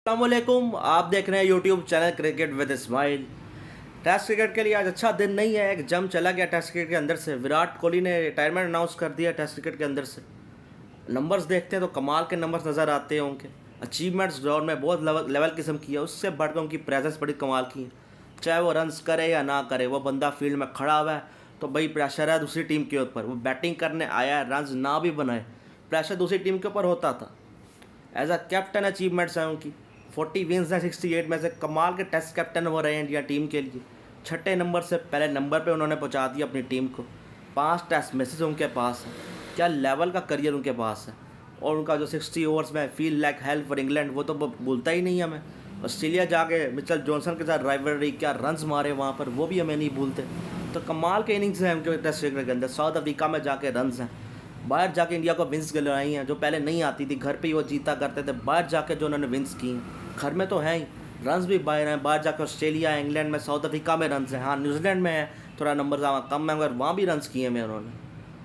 अस्सलामुअलैकुम। आप देख रहे हैं YouTube channel cricket with Ismail. Test cricket के लिए आज अच्छा दिन नहीं है। एक जम चला गया टेस्ट क्रिकेट के अंदर से। विराट कोहली ने रिटायरमेंट अनाउंस कर दिया टेस्ट क्रिकेट के अंदर से। नंबर्स देखते हैं तो कमाल के नंबर्स नज़र आते हैं उनके। अचीवमेंट्स ग्राउंड में बहुत लेवल किस्म की है। उससे बढ़कर उनकी प्रेजेंस बड़ी कमाल की है। चाहे वो रन्स करे या ना करे, वो बंदा फील्ड में खड़ा हुआ है तो भाई प्रेशर है दूसरी टीम के ऊपर। वो बैटिंग करने आया है, रन्स ना भी बनाए, प्रेशर दूसरी टीम के ऊपर होता था। एज अ कैप्टन अचीवमेंट्स हैं उनकी। 40 विंस हैं 68 में से। कमाल के टेस्ट कैप्टन हो रहे हैं इंडिया टीम के लिए। छठे नंबर से पहले नंबर पे उन्होंने पहुंचा दिया अपनी टीम को। 5 टेस्ट मैचेस उनके पास है। क्या लेवल का करियर उनके पास है। और उनका जो 60 ओवर्स में feel like help for England, वो तो भूलता ही नहीं है हमें। ऑस्ट्रेलिया जाके मिचेल जॉनसन के साथ राइवलरी, क्या रन्स मारे वहाँ पर, वो भी हमें नहीं भूलते। तो कमाल के इनिंग्स हैं उनके टेस्ट क्रिकेट के अंदर। साउथ अफ्रीका में जाके रन्स हैं, बाहर जाके इंडिया को विंस दिलाई हैं जो पहले नहीं आती थी। घर पे ही वो जीता करते थे, बाहर जाके जो उन्होंने विंस की हैं। घर में तो हैं ही, रन्स भी बाहर हैं। बाहर जाकर ऑस्ट्रेलिया, इंग्लैंड में, साउथ अफ्रीका में रन्स हैं। हाँ, न्यूजीलैंड में है थोड़ा नंबर कम है, मगर वहाँ भी रन्स किए हैं उन्होंने।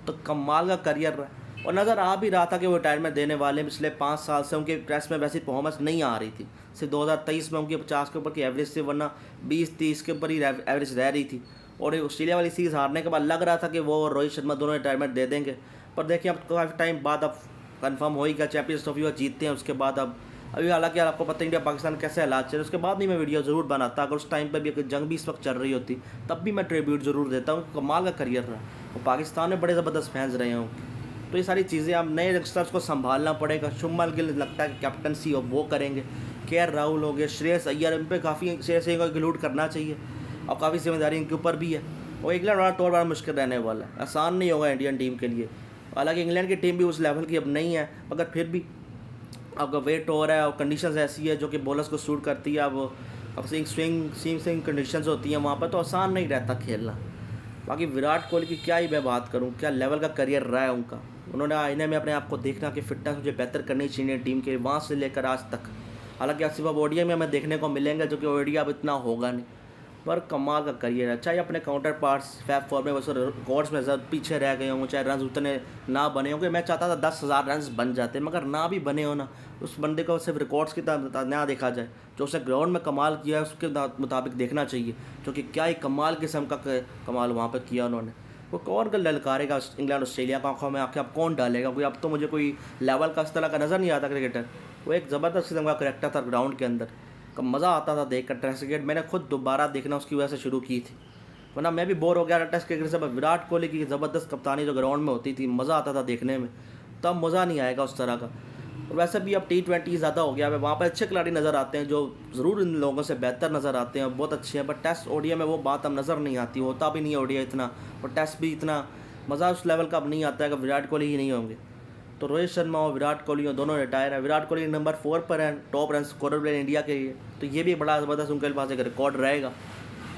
तो कमाल का करियर रहा। और नज़र आ भी रहा था कि वो रिटायरमेंट देने वाले। पिछले 5 साल से उनके टेस्ट में वैसी परफॉर्मेंस नहीं आ रही थी। सिर्फ 2023 में उनकी 50 के ऊपर की एवरेज थी, वरना 20-30 के ऊपर ही एवरेज रह रही थी। और ऑस्ट्रेलिया वाली सीरीज़ हारने के बाद लग रहा था कि वो और रोहित शर्मा दोनों रिटायरमेंट दे देंगे। पर देखिए अब काफ़ी टाइम बाद अब कंफर्म हो ही गया। चैंपियंस ट्रॉफी वो जीतते हैं उसके बाद। अब अभी हालांकि आपको पता है इंडिया पाकिस्तान कैसे हालात चल रहे, उसके बाद नहीं मैं वीडियो ज़रूर बनाता। अगर उस टाइम पर भी अगर जंग भी इस वक्त चल रही होती तब भी मैं ट्रिब्यूट ज़रूर देता हूँ। कमाल का करियर रहा और पाकिस्तान में बड़े ज़बरदस्त फैंस रहे हों। तो ये सारी चीज़ें अब नए यंगस्टर्स को संभालना पड़ेगा। शुभमन गिल लगता है कि कैप्टनसी और वो करेंगे। के राहुल हो गए, श्रेयस अय्यर, इन पर काफ़ी श्रेयस अय्यर को इंक्लूड करना चाहिए। और काफ़ी जिम्मेदारी इनके ऊपर भी है। और इंग्लैंड वाला तौर बड़ा मुश्किल रहने वाला है, आसान नहीं होगा इंडियन टीम के लिए। हालांकि इंग्लैंड की टीम भी उस लेवल की अब नहीं है, मगर फिर भी आपका वेट हो रहा है और कंडीशंस ऐसी है जो कि बॉलर्स को सूट करती है। अब स्विंग कंडीशंस होती हैं वहाँ पर, तो आसान नहीं रहता खेलना। बाकी विराट कोहली की क्या ही मैं बात करूँ, क्या लेवल का करियर रहा है उनका। उन्होंने आईने में अपने आप को देखना कि फिटनेस मुझे बेहतर करनी चाहिए टीम के, वहाँ से लेकर आज तक। हालांकि सिर्फ अब ओडीआई में हमें देखने को मिलेंगे, जो कि ओडीआई अब इतना होगा नहीं। पर कमाल का करियर है। चाहे अपने काउंटर पार्ट्स फैब फॉर में बस रिकॉर्ड्स में ज़्यादा पीछे रह गए होंगे, चाहे रन उतने ना बने होंगे। मैं चाहता था 10,000 रन बन जाते, मगर ना भी बने हो ना, उस बंदे को सिर्फ रिकॉर्ड्स की तरह ना देखा जाए। जो उसने ग्राउंड में कमाल किया है उसके मुताबिक देखना चाहिए, जो कि क्या ही कमाल किस्म का कमाल वहाँ पर किया उन्होंने। वो कौन कर ललकारेगा इंग्लैंड ऑस्ट्रेलिया का आंखों में आके, अब कौन डालेगा कोई। अब तो मुझे कोई लेवल का इस तरह का नज़र नहीं आता क्रिकेटर। वो एक ज़बरदस्त किस्म का करेक्टर था ग्राउंड के अंदर, का मज़ा आता था देख कर टेस्ट क्रिकेट। मैंने खुद दोबारा देखना उसकी वजह से शुरू की थी, वरना मैं भी बोर हो गया था टेस्ट क्रिकेट से। विराट कोहली की ज़बरदस्त कप्तानी जो ग्राउंड में होती थी, मज़ा आता था देखने में। तब मज़ा नहीं आएगा उस तरह का। और वैसे भी अब T20 ज़्यादा हो गया है, वहाँ पर अच्छे खिलाड़ी नज़र आते हैं जो ज़रूर इन लोगों से बेहतर नज़र आते हैं, बहुत अच्छे हैं। बट टेस्ट ओडीआई में वो बात अब नज़र नहीं आती, होता भी नहीं है ओडीआई इतना, और टेस्ट भी इतना मज़ा उस लेवल का अब नहीं आता है अगर विराट कोहली ही नहीं होंगे। तो रोहित शर्मा और विराट कोहली दोनों रिटायर है। विराट कोहली नंबर 4 पर है top run scorer player India के लिए, तो ये भी बड़ा ज़बरदस्त उनके पास एक रिकॉर्ड रहेगा।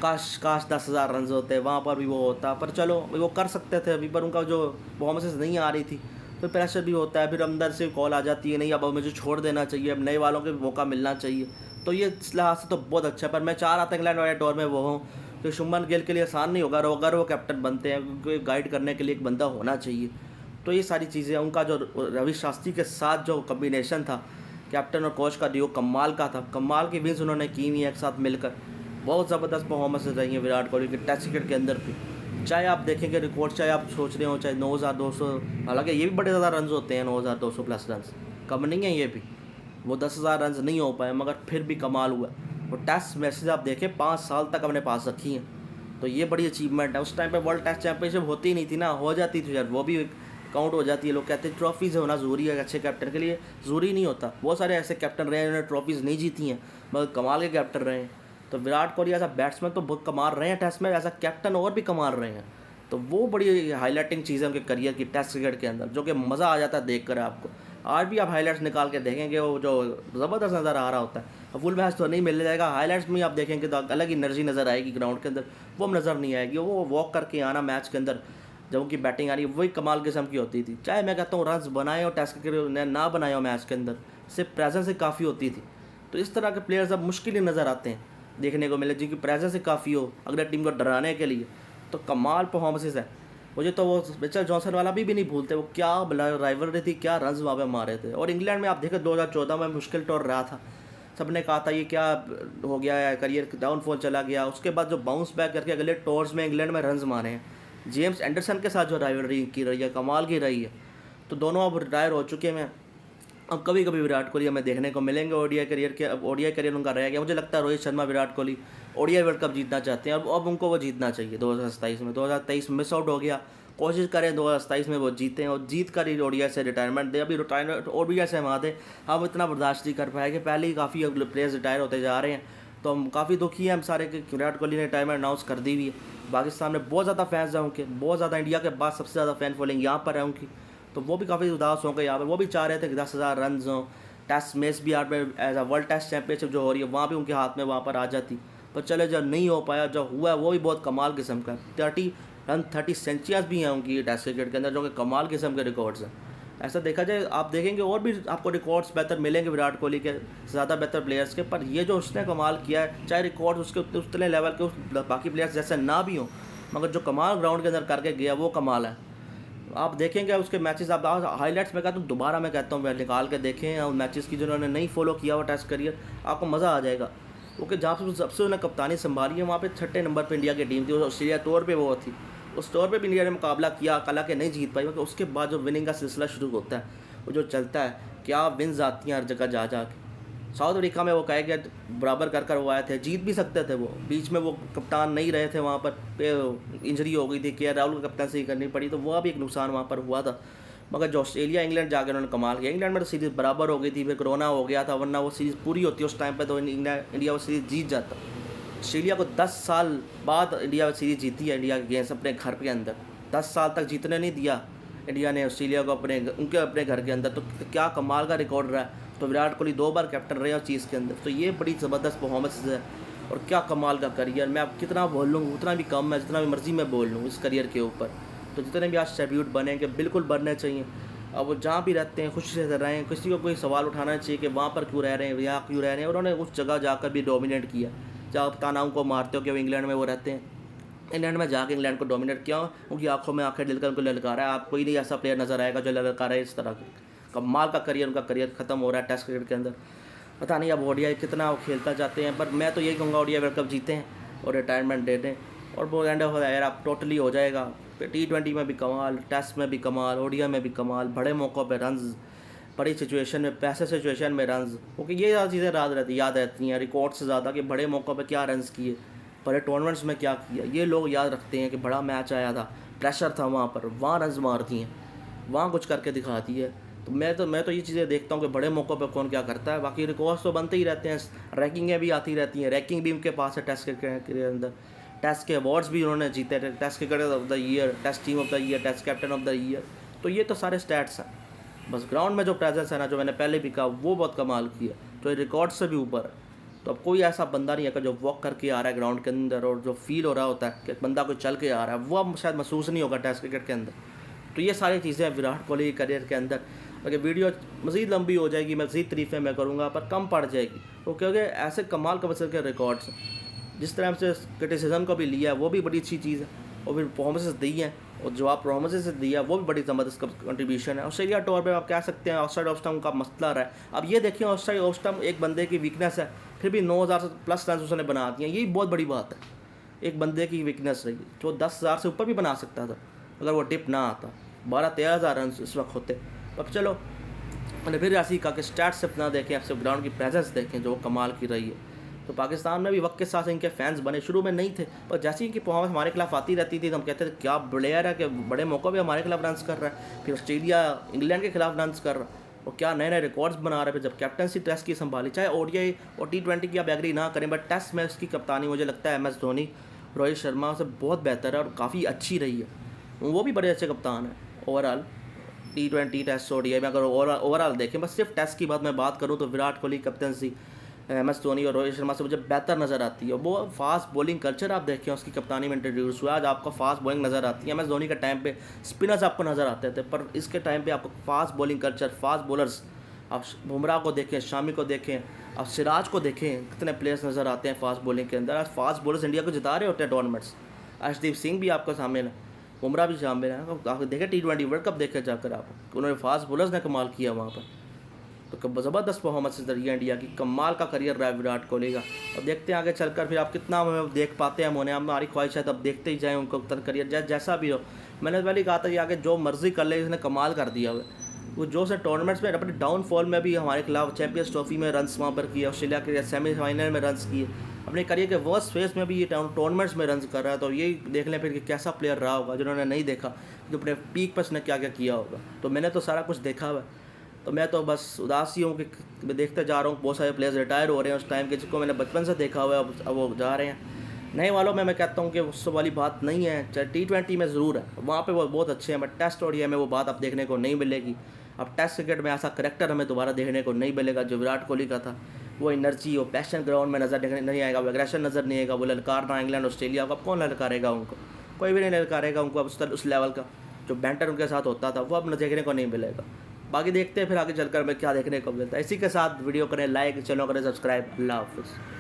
काश 10,000 रन होते वहाँ पर भी वो होता, पर चलो वो कर सकते थे अभी। पर उनका जो परफॉर्मेंस नहीं आ रही थी, तो प्रेशर भी होता है। फिर अंदर से कॉल आ जाती है, नहीं अब मुझे छोड़ देना चाहिए, अब नए वालों को भी मौका मिलना चाहिए। तो ये इस लिहाज से तो बहुत अच्छा है। पर मैं चाह रहा था इंग्लैंड वाले दौर में वो हों, तो शुभमन गिल के लिए आसान नहीं होगा। अगर वो कैप्टन बनते हैं, उनको गाइड करने के लिए एक बंदा होना चाहिए। तो ये सारी चीज़ें, उनका जो रवि शास्त्री के साथ जो कम्बिनेशन था, कैप्टन और कोच का डियो कमाल का था। कमाल की विंस उन्होंने की हुई है एक साथ मिलकर। बहुत ज़बरदस्त परफॉर्मेंस रही है विराट कोहली के टेस्ट क्रिकेट के अंदर भी। चाहे आप देखेंगे रिकॉर्ड, चाहे आप सोच रहे हो, चाहे 9,200, हालांकि ये भी बड़े ज़्यादा रन होते हैं, 9,200 प्लस रन कम नहीं है ये भी। वो 10,000 रन नहीं हो पाए, मगर फिर भी कमाल हुआ। और टेस्ट मैचेज आप देखें 5 साल तक अपने पास रखी हैं, तो ये बड़ी अचीवमेंट है। उस टाइम पे वर्ल्ड टेस्ट चैंपियनशिप होती ही नहीं थी ना, हो जाती थी यार, वो भी काउंट हो जाती है। लोग कहते हैं ट्रॉफीज़ होना ज़रूरी है अच्छे कैप्टन के लिए, ज़रूरी नहीं होता। बहुत सारे ऐसे कैप्टन रहे हैं जिन्होंने ट्रॉफीज़ नहीं जीती हैं, मगर कमाल के कैप्टन रहे हैं। तो Virat Kohli as a batsman तो बहुत कमाल रहे हैं टेस्ट में, एज अ कैप्टन और भी कमाल रहे हैं। तो वो बड़ी हाईलाइटिंग चीज़ है उनके करियर की टेस्ट क्रिकेट के अंदर, जो कि मज़ा आ जाता है देख कर आपको। आज भी आप हाईलाइट्स निकाल के देखेंगे, वो जो ज़बरदस्त नज़र आ रहा होता है। फुल मैच तो नहीं मिल जाएगा, हाईलाइट्स में आप देखेंगे तो अलग ही एनर्जी नज़र आएगी ग्राउंड के अंदर, वो नज़र नहीं आएगी। वो वॉक करके आना मैच के अंदर, जब उनकी बैटिंग आ रही है, वही कमाल किस्म की होती थी। चाहे मैं कहता हूँ रन बनाए हो टेस्ट क्रिकेट ना बनाए हो मैच के अंदर, सिर्फ प्रेजेंस से काफ़ी होती थी। तो इस तरह के प्लेयर्स अब मुश्किल ही नज़र आते हैं देखने को मिले, जिनकी प्रेजेंस से काफ़ी हो अगले टीम को डराने के लिए। तो कमाल परफॉर्मेंसेस है। मुझे तो वो मिचेल जॉनसन वाला भी नहीं भूलते, वो क्या राइवलरी थी, क्या रन्स वहाँ पे मारे थे। और इंग्लैंड में आप देखें 2014 में मुश्किल टोर रहा था, सब ने कहा था ये क्या हो गया है, करियर डाउनफॉल चला गया। उसके बाद जो बाउंस बैक करके अगले टूर्स में इंग्लैंड में रन्स मारे हैं। जेम्स एंडरसन के साथ जो राइवलरी की रही है कमाल की रही है। तो दोनों अब रिटायर हो चुके हैं। अब कभी कभी विराट कोहली हमें देखने को मिलेंगे ओडीआई करियर के। अब ओडीआई करियर उनका रह गया। मुझे लगता है Rohit Sharma, Virat Kohli ODI world cup जीतना चाहते हैं। अब उनको वो जीतना चाहिए 2027 में। 2023 मिस आउट हो गया, कोशिश करें 2027 में वो जीतें और जीत कर ही ओडीआई से रिटायरमेंट दे। अभी रिटायरमेंट ओडीआई से हम आते हम इतना बर्दाश्त नहीं कर पाएंगे। पहले ही काफ़ी प्लेयर्स रिटायर होते जा रहे हैं, तो हम काफ़ी दुखी हैं हम सारे कि विराट कोहली ने रिटायरमेंट अनाउंस कर दी हुई है। पाकिस्तान में बहुत ज़्यादा फैंस हैं उनके, बहुत ज़्यादा। इंडिया के बाद सबसे ज़्यादा फैन फॉलोइंग यहाँ पर है उनकी। तो वो भी काफ़ी उदास होंगे यहाँ पर। वो भी चाह रहे थे कि 10,000 रन हों। टेस्ट मैच भी यहाँ पे as a world test championship जो हो रही है वहाँ भी उनके हाथ में वहाँ पर आ जाती। पर चले जब नहीं हो पाया, जो हुआ है वो भी बहुत कमाल किस्म का। 30 रन 30 सेंचुरियाँ भी हैं उनकी टेस्ट क्रिकेट के अंदर, जो कि कमाल किस्म के रिकॉर्ड्स हैं। ऐसा देखा जाए आप देखेंगे और भी आपको रिकॉर्ड्स बेहतर मिलेंगे विराट कोहली के, ज़्यादा बेहतर प्लेयर्स के। पर ये जो उसने कमाल किया है, चाहे रिकॉर्ड उसके उतने लेवल के बाकी प्लेयर्स जैसे ना भी हों, मगर जो कमाल ग्राउंड के अंदर करके गया वो कमाल है। आप देखेंगे उसके मैचेस, आप हाईलाइट्स में कहता हूँ, दोबारा मैं कहता हूँ निकाल के देखें और मैचेस की जिन्होंने नहीं फॉलो किया हुआ टेस्ट करियर, आपको मज़ा आ जाएगा। क्योंकि जहाँ से सबसे उन्होंने कप्तानी संभाली है वहाँ पे 6ठे नंबर पे इंडिया की टीम थी। ऑस्ट्रेलिया टूर पे वो थी, उस टूर पे भी इंडिया ने मुकाबला किया, हालांकि नहीं जीत पाई। क्योंकि उसके बाद जो विनिंग का सिलसिला शुरू होता है, वो जो चलता है, क्या विन्स आती हैं हर जगह जा जा के। साउथ अफ्रीका में वो कहे गया बराबर कर वो आए थे, जीत भी सकते थे। वो बीच में वो कप्तान नहीं रहे थे, वहाँ पर इंजरी हो गई थी, के राहुल को कप्तान से ही करनी पड़ी, तो वह भी एक नुकसान वहाँ पर हुआ था। मगर जो ऑस्ट्रेलिया इंग्लैंड जाकर उन्होंने कमाल किया। इंग्लैंड में तो सीरीज़ बराबर हो गई थी, फिर कोरोना हो गया था, वरना वो सीरीज़ पूरी होती उस टाइम पर तो इंडिया वो सीरीज़ जीत जाता। ऑस्ट्रेलिया को 10 साल बाद इंडिया सीरीज़ जीती है, इंडिया के गेंस अपने घर के अंदर। 10 साल तक जीतने नहीं दिया इंडिया ने ऑस्ट्रेलिया को अपने घर के अंदर। तो क्या कमाल का रिकॉर्ड रहा है। तो विराट कोहली 2 बार कैप्टन रहे उस चीज़ के अंदर, तो ये बड़ी ज़बरदस्त परफॉर्मेंस है। और क्या कमाल का करियर। मैं अब कितना बोल लूँ उतना भी कम है, जितना भी मर्ज़ी मैं बोल लूँ इस करियर के ऊपर। तो जितने भी आज ट्रिब्यूट बनेंगे बिल्कुल बनने चाहिए। अब वो जहाँ भी रहते हैं खुशी से रहें, किसी को कोई सवाल उठाना चाहिए कि वहाँ पर क्यों रह रहे हैं, यहाँ क्यों रह रहे हैं। उन्होंने उस जगह जाकर भी डोमिनेट किया। जहाँ आप तानाओं को मारते हो कि वो इंग्लैंड में वो रहते हैं, इंग्लैंड में जाके इंग्लैंड को डोमिनेट किया। उनकी आंखों में आंखें दिलकर उनको ललकारा है। आप कोई नहीं ऐसा प्लेयर नज़र आएगा जो ललकारा है इस तरह के। कमाल का करियर, उनका करियर ख़त्म हो रहा है टेस्ट क्रिकेट के अंदर। पता नहीं अब ओडीआई कितना वो खेलता जाते हैं, पर मैं तो यही कहूँगा ओडीआई वर्ल्ड कप जीते हैं और रिटायरमेंट दे दें और वो एंड हो यार आप टोटली हो जाएगा। T20 में भी कमाल, टेस्ट में भी कमाल, ओडीआई में भी कमाल, बड़े मौक़ों पे रन्स, बड़ी सिचुएशन में, पैसे सिचुएशन में रन्स। क्योंकि ये ज़्यादा चीज़ें याद रहती हैं रिकॉर्ड से ज़्यादा कि बड़े मौक़ों पे क्या रन्स किए, बड़े टूर्नामेंट्स में क्या किया। ये लोग याद रखते हैं कि बड़ा मैच आया था, प्रेशर था वहाँ पर, वहाँ रन्स मार दिए, वहाँ कुछ करके दिखाती है। तो मैं तो ये चीज़ें देखता हूँ कि बड़े मौक़ों पे कौन क्या करता है। बाकी रिकॉर्ड्स तो बनते ही रहते हैं, रैंकिंगें भी आती रहती हैं, रैंकिंग भी उनके पास है टेस्ट क्रिकेट के अंदर। टेस्ट के अवार्ड्स भी उन्होंने जीते थे, test cricketer of the year, test team of the year, test captain of the year. तो ये तो सारे स्टैट्स हैं। बस ग्राउंड में जो प्रेजेंस है ना, जो मैंने पहले भी कहा, वो बहुत कमाल की है, तो रिकॉर्ड से भी ऊपर है। तो अब कोई ऐसा बंदा नहीं है कि जो वॉक करके आ रहा है ग्राउंड के अंदर और जो फील हो रहा होता है कि बंदा कोई चल के आ रहा है, वो अब शायद महसूस नहीं होगा टेस्ट क्रिकेट के अंदर। तो ये सारी चीज़ें विराट कोहली के करियर के अंदर। अगर वीडियो मज़ीद लंबी हो जाएगी, मज़ीद तारीफ़ें मैं करूँगा, पर कम पड़ जाएगी। तो क्योंकि ऐसे कमाल के रिकॉर्ड्स, जिस तरह से क्रिटिसिज्म को भी लिया है वो भी बड़ी अच्छी चीज़ है, और फिर परफॉर्मेंसेस दी हैं, और जो आप परफॉर्मेंसेस दिया वो भी बड़ी ज़बरदस्त कंट्रीब्यूशन है। ऑस्ट्रेलिया टूर पे आप कह सकते हैं आउटसाइड ऑफ स्टंप का मसला रहा है। अब ये देखिए आउटसाइड ऑफ स्टंप एक बंदे की वीकनेस है, फिर भी 9,000 से प्लस रन उसने बना दिए, यही बहुत बड़ी बात है। एक बंदे की वीकनेस रही जो 10,000 से ऊपर भी बना सकता था अगर वो टिप ना आता। 12-13,000 रन इस वक्त होते। अब चलो मैंने फिर ऐसी कहा कि स्टैट्स सिर्फ ना देखें, आपसे ग्राउंड की प्रेजेंस देखें जो कमाल की रही है। तो पाकिस्तान में भी वक्त के साथ इनके फैंस बने, शुरू में नहीं थे, पर जैसे इनकी परफॉर्मेंस हमारे खिलाफ आती रहती थी तो हम कहते थे क्या प्लेयर है कि बड़े मौक़ों पे हमारे खिलाफ रन्स कर रहा है। फिर ऑस्ट्रेलिया इंग्लैंड के खिलाफ रन्स कर रहा है और क्या नए नए रिकॉर्ड्स बना रहे हैं। जब कैप्टनसी टेस्ट की संभाली, चाहे ओडीआई और T20 की आप एग्री ना करें, बट टेस्ट में उसकी कप्तानी मुझे लगता है MS धोनी, रोहित शर्मा से बहुत बेहतर है और काफ़ी अच्छी रही है। वो भी बड़े अच्छे कप्तान हैं ओवरऑल। T20 टेस्ट ओडीआई में अगर ओवरऑल देखें, बस सिर्फ टेस्ट की बात करूँ तो विराट कोहली कैप्टनसी, MS धोनी और रोहित शर्मा से मुझे बेहतर नज़र आती है। वो फास्ट बॉलिंग कल्चर आप देखें उसकी कप्तानी में इंट्रोड्यूस हुआ, आज आपको फास्ट बॉलिंग नज़र आती है। MS धोनी के टाइम पे स्पिनर्स आपको नज़र आते थे, पर इसके टाइम पे आपको fast bowling culture, fast bowlers, आप बुमराह को देखें, शामी को देखें, आप सिराज को देखें, कितने प्लेयर्स नज़र आते हैं फास्ट बॉलिंग के अंदर। आज फास्ट बॉलर्स इंडिया को जिता रहे होते हैं टूर्नामेंट्स। अर्शदीप सिंह भी आपको सामने है, बुमराह भी शामिल है। आप देखें T20 वर्ल्ड कप देखे जाकर आप, उन्होंने फास्ट बॉलर्स ने कमाल किया वहाँ पर। तो ज़बरदस्त परफॉर्मेंस रही है इंडिया की, कमाल का करियर रहा है विराट कोहली का। अब देखते हैं आगे चलकर फिर आप कितना देख पाते हैं उन्हें, हमारी ख्वाहिश है तब देखते ही जाएँ उनको करियर जैसा भी हो। मैंने पहले कहा था कि आगे जो मर्जी कर ले, इसने कमाल कर दिया हुआ। वो जो से टूर्नामेंट्स में अपने डाउनफॉल में भी हमारे खिलाफ चैंपियंस ट्रॉफी में रन्स वहाँ पर किए, ऑस्ट्रेलिया के सेमीफाइनल में रन्स किए, अपने करियर के वर्स्ट फेज में भी ये टूर्नामेंट्स में रन्स कर रहा है। तो यही देख लें फिर कि कैसा प्लेयर रहा होगा, जिन्होंने नहीं देखा कि अपने पीक पर उसने क्या क्या किया होगा। तो मैंने तो सारा कुछ देखा हुआ, तो मैं तो बस उदास ही हूँ कि मैं देखते जा रहा हूँ बहुत सारे प्लेयर्स रिटायर हो रहे हैं उस टाइम के, जिसको मैंने बचपन से देखा हुआ है, अब वो जा रहे हैं। नए वालों में मैं कहता हूँ कि उस वाली बात नहीं है, चाहे T20 में ज़रूर है, वहाँ पे वो बहुत अच्छे हैं, बट टेस्ट ODI में वो बात अब देखने को नहीं मिलेगी। अब टेस्ट क्रिकेट में ऐसा करैक्टर हमें दोबारा देखने को नहीं मिलेगा जो विराट कोहली का था। वो एनर्जी, वो पैशन ग्राउंड में नज़र देखने नहीं आएगा, वो एग्रेशन नज़र नहीं आएगा, वो ललकारना इंग्लैंड ऑस्ट्रेलिया को अब कौन ललकारेगा उनको, कोई भी नहीं ललकारेगा उनको। अब उस लेवल का जो बैंटर उनके साथ होता था वो अब देखने को नहीं मिलेगा। बाकी देखते हैं फिर आगे चलकर मैं क्या देखने को मिलता है। इसी के साथ वीडियो करें लाइक, चैनल करें सब्सक्राइब। अल्लाह हाफ़िज़।